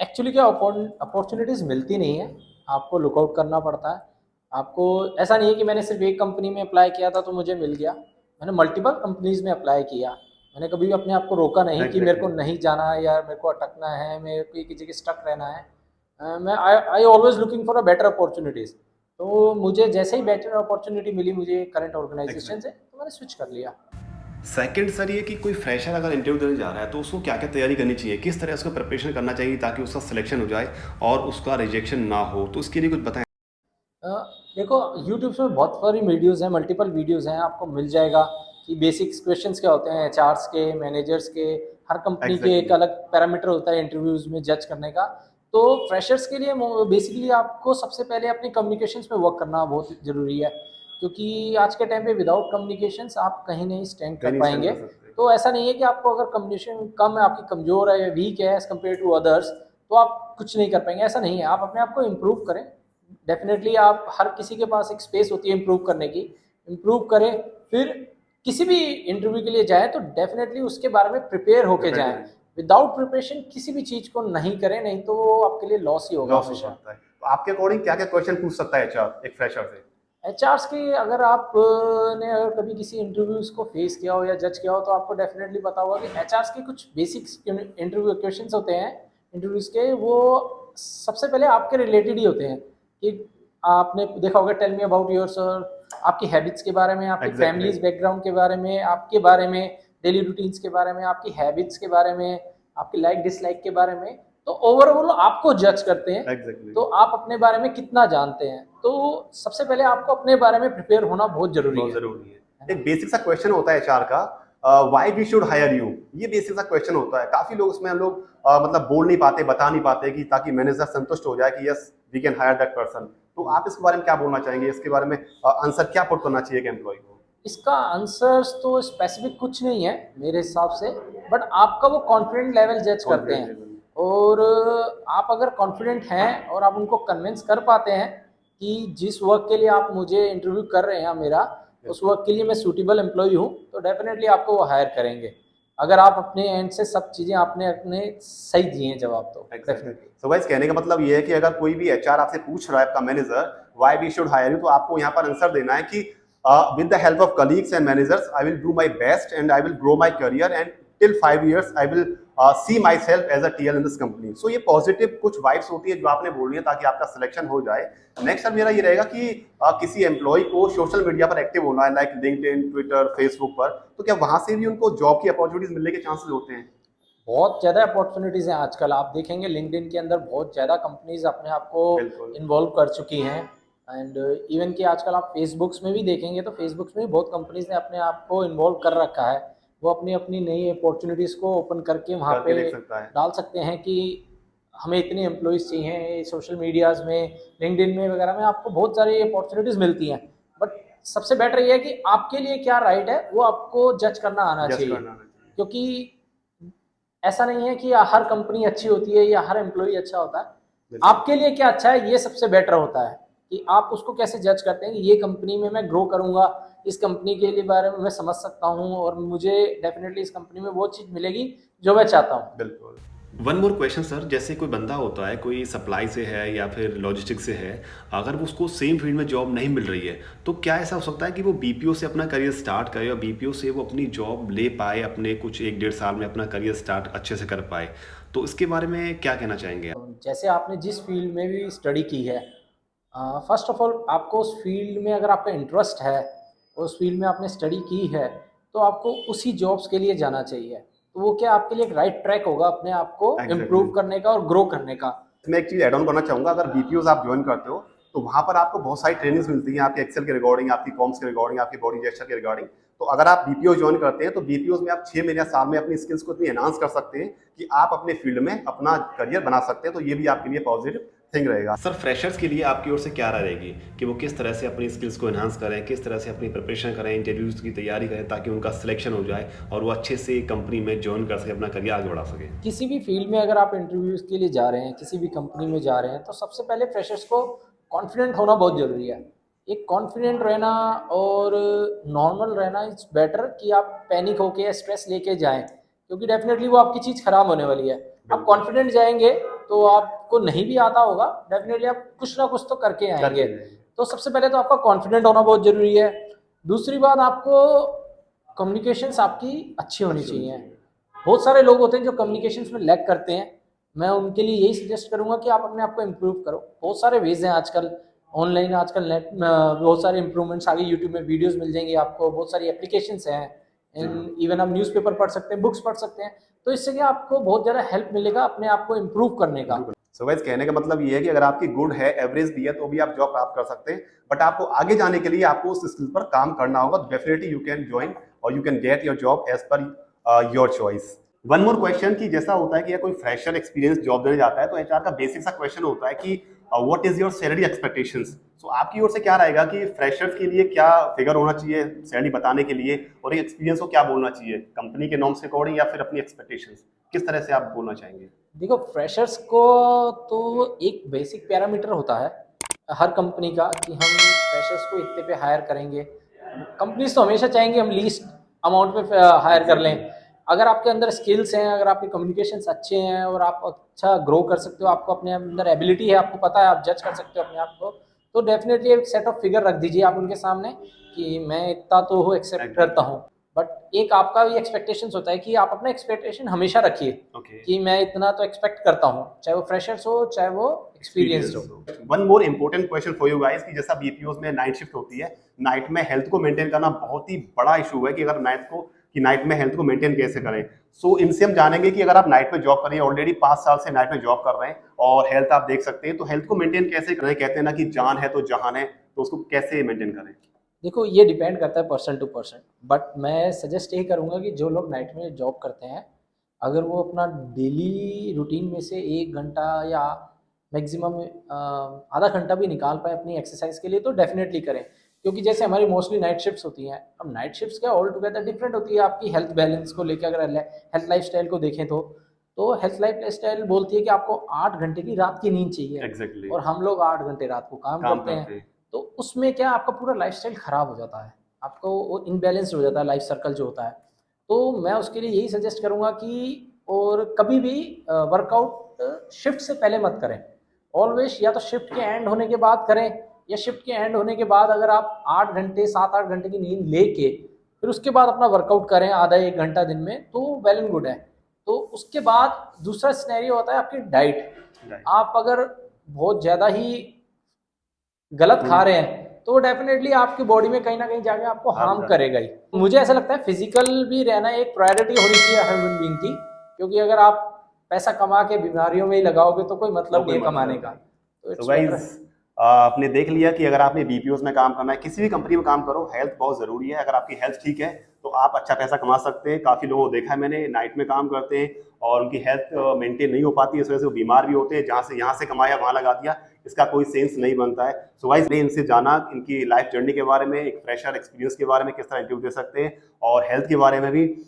Actually क्या opportunities मिलती नहीं है, आपको लुकआउट करना पड़ता है। आपको ऐसा नहीं है कि मैंने सिर्फ एक कंपनी में अप्लाई किया था तो मुझे मिल गया। मैंने मल्टीपल कंपनीज़ में अप्लाई किया। मैंने कभी भी अपने आप को रोका नहीं कि मेरे को एग्जैक्टली। नहीं जाना है या मेरे को अटकना है, मेरे को एक ही जगह स्टक रहना है। मैं I always looking for a better opportunities. तो मुझे जैसे ही बेटर अपॉर्चुनिटी मिली मुझे करंट ऑर्गनाइज़ेशन से, एग्जैक्टली। तो मैंने स्विच कर लिया। सेकंड सर, ये कि कोई फ्रेशर अगर इंटरव्यू देने जा रहा है तो उसको क्या क्या तैयारी करनी चाहिए, किस तरह उसको प्रिपरेशन करना चाहिए ताकि उसका सिलेक्शन हो जाए और उसका रिजेक्शन ना हो, तो उसके लिए कुछ बताएं। अ, देखो यूट्यूब में बहुत सारी वीडियोज़ हैं, मल्टीपल वीडियोज़ हैं, आपको मिल जाएगा कि बेसिक्स क्वेश्चंस क्या होते हैं एचआर्स के, मैनेजर्स के। हर कंपनी के एक एग्जैक्टली। अलग पैरामीटर होता है इंटरव्यूज़ में जज करने का। तो फ्रेशर्स के लिए बेसिकली आपको सबसे पहले अपनी कम्युनिकेशंस पे वर्क करना बहुत ज़रूरी है, क्योंकि आज के टाइम पे विदाउट कम्युनिकेशंस आप कहीं नहीं स्टैंड कर कहीं नहीं स्टैंड पाएंगे। कर सकते। तो ऐसा नहीं है कि आपको अगर कम्युनिकेशन कम है, आपकी कमज़ोर है या वीक है एज़ कम्पेयर टू अदर्स, तो आप कुछ नहीं कर पाएंगे। ऐसा नहीं है, आप अपने आप को इम्प्रूव करें। डेफिनेटली आप हर किसी के पास एक स्पेस होती है इम्प्रूव करने की। इम्प्रूव करें, फिर किसी भी इंटरव्यू के लिए जाएँ तो डेफिनेटली उसके बारे में प्रिपेयर होके जाएँ। प्रिपेयर विदाउट प्रिपरेशन किसी भी चीज़ को नहीं करें, नहीं तो वो आपके लिए लॉस ही होगा लॉस हो हमेशा। सकता है। तो आपके अकॉर्डिंग क्या क्या क्वेश्चन पूछ सकता है एचआर एक फ्रेशर से? एचआर्स की अगर आप ने अगर कभी किसी इंटरव्यूज़ को फेस किया हो या जज किया हो तो आपको डेफिनेटली पता होगा कि एचआर्स के कुछ बेसिक्स इंटरव्यू क्वेश्चंस होते हैं इंटरव्यूज़ के, वो सबसे पहले आपके रिलेटेड ही होते हैं कि आपने देखा होगा टेल मी अबाउट योरसेल्फ, आपकी हैबिट्स के बारे में, आपकी एग्जैक्टली। फैमिलीज बैकग्राउंड के बारे में, आपके बारे में, डेली रूटीन्स के बारे में, आपकी हैबिट्स के बारे में, आपकी लाइक डिसलाइक के बारे में। तो ओवरऑल आपको जज करते हैं, एग्जैक्टली। तो आप अपने बारे में कितना जानते हैं। तो सबसे पहले आपको अपने बारे में प्रिपेयर होना बहुत ज़रूरी बहुत जरूरी है है। ना? एक बेसिक सा क्वेश्चन होता है एचआर का, why we should hire you. ये बेसिक सा क्वेश्चन होता है, काफी लोग उसमें हम लोग मतलब बोल नहीं पाते, बता नहीं पाते कि ताकि मैनेजर संतुष्ट हो जाए कि yes we can hire that person. तो आप इसके बारे में क्या बोलना चाहेंगे, इसके बारे में आंसर क्या पुट करना चाहिए एक एम्प्लॉय को? इसका आंसर्स तो स्पेसिफिक कुछ नहीं है मेरे हिसाब से, बट आपका वो कॉन्फिडेंट लेवल जज करते कॉन्फिडेंट हैं। लेवल। और आप अगर कॉन्फिडेंट हैं और आप उनको कन्विंस कर पाते हैं कि जिस वर्क के लिए आप मुझे इंटरव्यू कर रहे हैं मेरा, उस बिल्कुल। वर्क के लिए मैं सूटेबल एम्प्लॉय हूँ, तो डेफिनेटली आपको वो हायर करेंगे। अगर आप अपने एंड से सब चीज़ें आपने अपने सही दिए हैं जवाब, तो एग्जैक्टली। डेफिनेटली। सो गाइस, कहने का मतलब ये है कि अगर कोई भी एचआर आपसे पूछ रहा है, आपका manager, why we should hire you, तो आपको यहाँ पर आंसर देना है कि with the help of colleagues and managers I will do my best and I will grow my career and till 5 years I will see myself as a TL in this company. So ये positive कुछ vibes होती है जो आपने बोलनी है ताकि आपका सिलेक्शन हो जाए। नेक्स्ट अब मेरा ये रहेगा कि किसी एम्प्लॉय को सोशल मीडिया पर एक्टिव होना है, लाइक लिंक्डइन, ट्विटर, फेसबुक पर, तो क्या वहां से भी उनको जॉब की अपॉर्चुनिटीज मिलने के चांसेस होते हैं? बहुत ज़्यादा अपॉर्चुनिटीज़ हैं आजकल, आप देखेंगे लिंक्डइन के अंदर बहुत ज़्यादा कंपनीज अपने आप को बिल्कुल। इन्वॉल्व कर चुकी हैं। एंड इवन कि आजकल आप फेसबुक्स में भी देखेंगे तो फेसबुक्स में भी बहुत कंपनीज ने अपने आप को इन्वॉल्व कर रखा है। वो अपनी अपनी नई अपॉर्चुनिटीज़ को ओपन करके वहाँ करके पे देख सकता है। डाल सकते हैं कि हमें इतने एम्प्लॉयज़ चाहिए। सोशल मीडियाज़ में, लिंक्डइन में वगैरह में आपको बहुत सारी अपॉर्चुनिटीज़ मिलती हैं। बट सबसे बेटर ये है कि आपके लिए क्या राइट है वो आपको जज करना आना जस्ट चाहिए, करना आना चाहिए। क्योंकि ऐसा नहीं है कि हर कंपनी अच्छी होती है या हर एम्प्लॉय अच्छा होता है। बिल्कुल। आपके लिए क्या अच्छा है ये सबसे बेटर होता है, कि आप उसको कैसे जज करते हैं कि ये कंपनी में मैं ग्रो करूंगा, इस कंपनी के लिए बारे में मैं समझ सकता हूँ और मुझे डेफिनेटली इस कंपनी में वो चीज़ मिलेगी जो मैं चाहता हूँ। बिल्कुल। वन मोर क्वेश्चन सर, जैसे कोई बंदा होता है, कोई सप्लाई से है या फिर लॉजिस्टिक्स से है, अगर वो उसको सेम फील्ड में जॉब नहीं मिल रही है, तो क्या ऐसा हो सकता है कि वो बीपीओ से अपना करियर स्टार्ट करे और बीपीओ से वो अपनी जॉब ले पाए, अपने कुछ 1 डेढ़ साल में अपना करियर स्टार्ट अच्छे से कर पाए? तो इसके बारे में क्या कहना चाहेंगे आप? जैसे आपने जिस फील्ड में भी स्टडी की है, फर्स्ट ऑफ ऑल आपको उस फील्ड में अगर आपका इंटरेस्ट है, उस फील्ड में आपने स्टडी की है, तो आपको उसी जॉब्स के लिए जाना चाहिए। तो वो क्या आपके लिए एक राइट ट्रैक होगा अपने आप को एग्जैक्टली। इम्प्रूव करने का और ग्रो करने का। मैं एक चीज़ ऐड ऑन करना चाहूँगा, अगर बीपीओज आप ज्वाइन करते हो तो वहाँ पर आपको बहुत सारी ट्रेनिंग्स मिलती हैं, आपके एक्सेल के रिगार्डिंग, आपकी कॉम्स के रिगार्डिंग, आपकी बॉडी जेस्चर के रिगार्डिंग। तो अगर आप बीपीओ ज्वाइन करते हैं तो बीपीओज में आप 6 महीने या साल में अपनी स्किल्स को इतनी एनहांस कर सकते हैं कि आप अपने फील्ड में अपना करियर बना सकते हैं। तो ये भी आपके लिए पॉजिटिव थिंग रहेगा। सर, फ्रेशर्स के लिए आपकी ओर से क्या राय रहेगी कि वो किस तरह से अपनी स्किल्स को एनहांस करें, किस तरह से अपनी प्रिपरेशन करें, इंटरव्यूज की तैयारी करें ताकि उनका सिलेक्शन हो जाए और वो अच्छे से कंपनी में ज्वाइन कर सके, अपना करियर आगे बढ़ा सके? किसी भी फील्ड में अगर आप इंटरव्यूज़ के लिए जा रहे हैं, किसी भी कंपनी में जा रहे हैं, तो सबसे पहले फ्रेशर्स को कॉन्फिडेंट होना बहुत ज़रूरी है। एक कॉन्फिडेंट रहना और नॉर्मल रहना इट्स बेटर कि आप पैनिक होके या स्ट्रेस लेके जाएँ, क्योंकि डेफ़िनेटली वो आपकी चीज़ ख़राब होने वाली है। आप कॉन्फिडेंट जाएंगे तो आपको नहीं भी आता होगा, डेफिनेटली आप कुछ ना कुछ तो करके आएंगे। तो सबसे पहले तो आपका कॉन्फिडेंट होना बहुत जरूरी है। दूसरी बात, आपको कम्युनिकेशंस आपकी अच्छी होनी चाहिए। बहुत सारे लोग होते हैं जो कम्युनिकेशंस में लैग करते हैं, मैं उनके लिए यही सजेस्ट करूंगा कि आप अपने आप को इम्प्रूव करो। बहुत सारे वेज हैं आजकल ऑनलाइन, आजकल नेट बहुत सारे इंप्रूवमेंट्स आगे, यूट्यूब में वीडियोस मिल जाएंगी आपको, बहुत सारी एप्लीकेशंस हैं, इवन आप न्यूज़पेपर पढ़ सकते हैं, बुक्स पढ़ सकते हैं। तो इससे क्या आपको बहुत ज़्यादा हेल्प मिलेगा अपने आप को इम्प्रूव करने का। सो गाइस, कहने का मतलब ये है कि अगर आपकी गुड है, एवरेज भी है, तो भी आप जॉब प्राप्त कर सकते हैं, बट आपको आगे जाने के लिए आपको उस स्किल पर काम करना होगा। डेफिनेटली यू कैन ज्वाइन और you can get your job as per your choice. One more question, कि जैसा होता है कि कोई फ्रेशर एक्सपीरियंस जॉब देने जाता है तो एचआर का बेसिक सा क्वेश्चन होता है कि what is your salary expectations. So आपकी ओर से क्या रहेगा कि फ्रेशर्स के लिए क्या फिगर होना चाहिए सैलरी बताने के लिए, और एक एक्सपीरियंस को क्या बोलना चाहिए, कंपनी के नॉर्म्स के अकॉर्डिंग या फिर अपनी एक्सपेक्टेशंस, किस तरह से आप बोलना चाहेंगे? देखो, फ्रेशर्स को तो एक बेसिक पैरामीटर होता है हर कंपनी का कि हम फ्रेशर्स को इतने पे हायर करेंगे। कंपनीज तो हमेशा चाहेंगे हम लीस्ट अमाउंट पे हायर कर लें। अगर आपके अंदर स्किल्स हैं, अगर आपके कम्युनिकेशंस अच्छे हैं और आप अच्छा ग्रो कर सकते हो, आपको अपने अंदर एबिलिटी है, आपको पता है, आप जज कर सकते हो अपने आप को, तो डेफिनेटली एक सेट ऑफ फिगर रख दीजिए आप उनके सामने कि मैं इतना तो एक्सेप्ट करता हूँ। बट एक आपका भी एक्सपेक्टेशंस होता है कि आप अपना एक्सपेक्टेशन हमेशा रखिए कि मैं इतना तो एक्सपेक्ट करता हूँ, चाहे वो फ्रेशर्स हो चाहे वो एक्सपीरियंस्ड हो। One more important question for you guys, कि जैसा बीपीओस में नाइट शिफ्ट होती है, नाइट में हेल्थ को मेंटेन करना बहुत ही बड़ा इशू है कि अगर नाइट में हेल्थ को मेंटेन कैसे करें। सो इनसे हम जानेंगे कि अगर आप नाइट में जॉब कर रहे हैं, ऑलरेडी 5 साल से नाइट में जॉब कर रहे हैं और हेल्थ आप देख सकते हैं, तो हेल्थ को मेंटेन कैसे करें? कहते हैं ना कि जान है तो जहान है, तो उसको कैसे मेंटेन करें? देखो, ये डिपेंड करता है पर्सन टू पर्सन, बट मैं सजेस्ट यही करूँगा कि जो लोग नाइट में जॉब करते हैं, अगर वो अपना डेली रूटीन में से 1 घंटा या मैक्सिमम आधा घंटा भी निकाल पाए अपनी एक्सरसाइज के लिए, तो डेफिनेटली करें। क्योंकि जैसे हमारी मोस्टली नाइट शिफ्ट्स होती हैं, अब नाइट शिफ्ट्स क्या ऑल टुगेदर डिफरेंट होती है आपकी हेल्थ बैलेंस को लेकर। अगर हेल्थ लाइफ स्टाइल को देखें तो हेल्थ लाइफ स्टाइल बोलती है कि आपको 8 घंटे की रात की नींद चाहिए। Exactly. और हम लोग 8 घंटे रात को काम करते हैं, तो उसमें क्या आपका पूरा लाइफस्टाइल खराब हो जाता है, आपको वो इनबैलेंस्ड हो जाता है लाइफ सर्कल जो होता है। तो मैं उसके लिए यही सजेस्ट करूँगा कि और कभी भी वर्कआउट शिफ्ट से पहले मत करें। ऑलवेज या तो शिफ्ट के एंड होने के बाद करें, या शिफ्ट के एंड होने के बाद अगर आप 8 घंटे 7-8 घंटे की नींद लेके फिर उसके बाद अपना वर्कआउट करें आधा 1 घंटा दिन में, तो वेल एंड गुड है। तो उसके बाद दूसरा सिनेरियो होता है आपकी डाइट। आप अगर बहुत ज़्यादा ही गलत खा रहे हैं तो डेफिनेटली आपकी बॉडी में कहीं ना कहीं जाके आपको हार्म करेगा ही। मुझे ऐसा लगता है फिजिकल भी रहना एक प्रायोरिटी होनी चाहिए हर ह्यूमन बीइंग की, क्योंकि अगर आप पैसा कमा के बीमारियों में ही लगाओगे तो कोई मतलब नहीं है कमाने का। तो इट्स बेटर। आपने देख लिया कि अगर आपने बीपीओस में काम करना है, किसी भी कंपनी में काम करो, हेल्थ बहुत जरूरी है। अगर आपकी हेल्थ ठीक है तो आप अच्छा पैसा कमा सकते हैं। काफी लोगों को देखा है मैंने, नाइट में काम करते हैं और उनकी हेल्थ मेंटेन नहीं हो पाती है, इस वजह से वो बीमार भी होते हैं। जहाँ से यहाँ से कमाया वहाँ लगा दिया, इसका कोई सेंस नहीं बनता है। सो गाइस, ने इनसे जाना इनकी लाइफ जर्नी के बारे में, एक फ्रेशर एक्सपीरियंस के बारे में, किस तरह इंटरव्यू दे सकते हैं, और हेल्थ के बारे में भी।